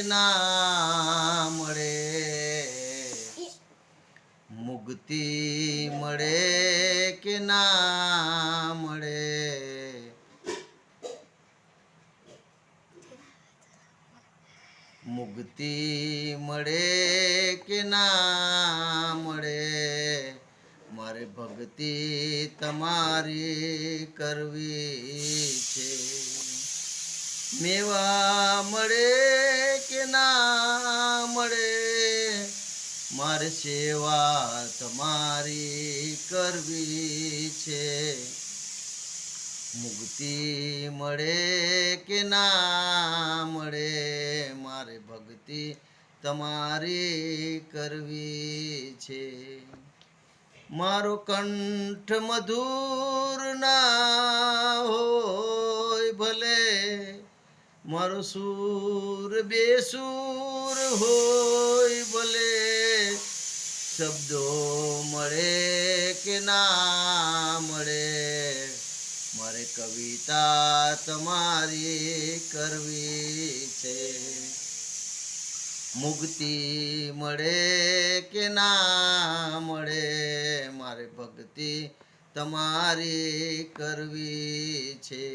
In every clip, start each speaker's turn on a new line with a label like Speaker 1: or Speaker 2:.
Speaker 1: કે ના મળે, મુક્તિ મળે કે ના મળે, મુક્તિ મળે કે ના મળે, મારે ભક્તિ તમારી કરવી છે. મેવા મળે કે ના મળે, મારે સેવા તમારી કરવી છે. મુક્તિ મળે કે ના મળે, મારે ભક્તિ તમારી કરવી છે. મારો કંઠ મધુર ના હોય ભલે, મારો સૂર બેસૂર હોય ભલે, શબ્દો મળે કે ના મળે, મારે કવિતા તમારી કરવી છે. મુક્તિ મળે કે ના મળે, મારે ભક્તિ તમારી કરવી છે.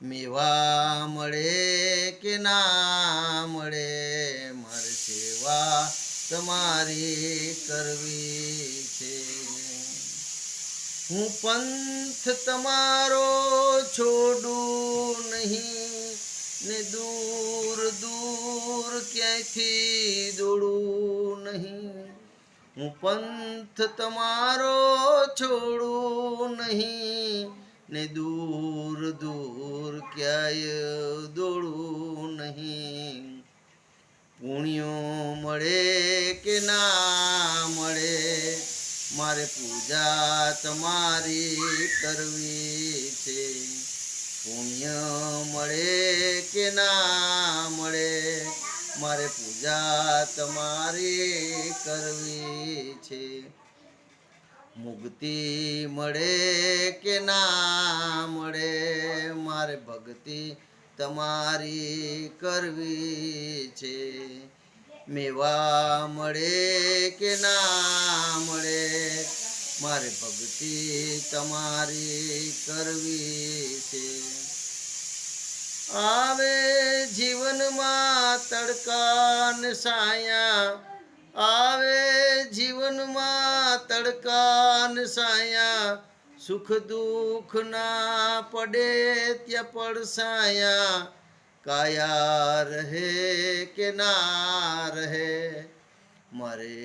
Speaker 1: મેવા મળે કે ના મળે, મારે સેવા તમારી કરવી છે. હું પંથ તમારો છોડું નહીં ને દૂર દૂર ક્યાંયથી દોડું નહીં. હું પંથ તમારો છોડું નહીં ને દૂર દૂર ક્યાંય દોડું નહીં. પુણ્યો મળે કે ના મળે, મારે પૂજા તમારી કરવી છે. પુણ્ય મળે કે ના મળે, મારે પૂજા તમારી કરવી છે. મુક્તિ મળે કે ના મળે, મારે ભક્તિ તમારી કરવી છે. મેવા મળે કે ના મળે, મારે ભક્તિ તમારી કરવી છે. આવે જીવનમાં તડકા ને સાયા, આવે જીવનમાં તડકા ને સાયા, સુખ દુઃખ ના પડે ત્યાં પડસાયા, કાયા રહે કે ના રહે, મારે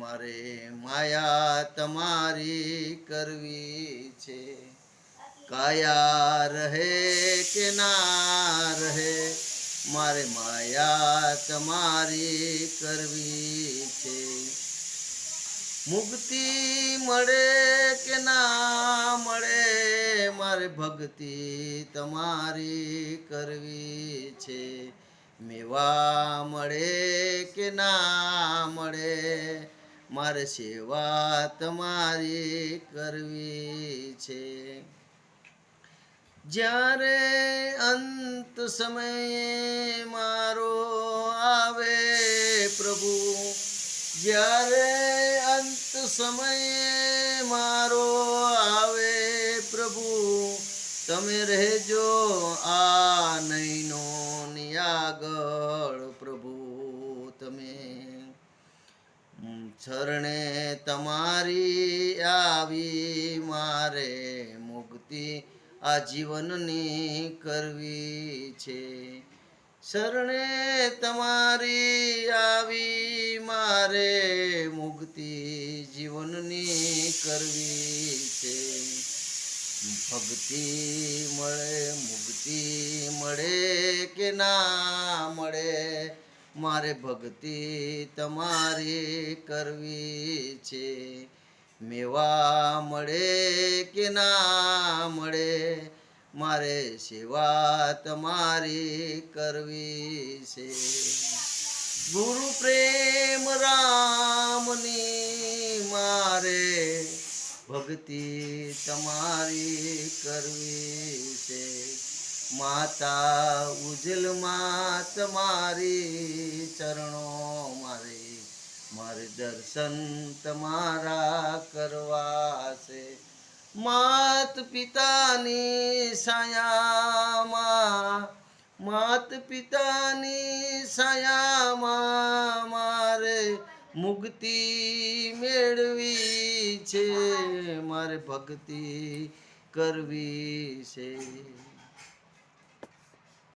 Speaker 1: મારે માયા તમારી કરવી છે. કાયા રહે કે ના રહે, મારે માયા તમારી કરવી છે. મુક્તિ મળે કે ના મળે, મારે ભક્તિ તમારી કરવી છે. મેવા મળે કે ના મળે, મારે સેવા તમારી કરવી છે. જ્યારે અંત સમયે મારો આવે પ્રભુ, જ્યારે અંત સમયે મારો આવે પ્રભુ, તમે રહેજો આ નૈનો આગળ પ્રભુ. તમે શરણે તમારી આવી, મારે મુક્તિ આ જીવનની કરવી છે. શરણે તમારી આવી, મારે મુક્તિ જીવનની કરવી છે. ભક્તિ મળે મુક્તિ મળે કે ના મળે, મારે ભક્તિ તમારી કરવી છે. મેવા મળે કે ના મળે, મારે સેવા તમારી કરવી છે. ગુરુ પ્રેમ રામની મારે ભક્તિ તમારી કરવી છે. માતા ઉજલમાં તમારી ચરણો મારે દર્શન તમારા કરવા છે. માત પિતાની છાયામાં મારે મુક્તિ મેળવી છે, મારે ભક્તિ કરવી છે.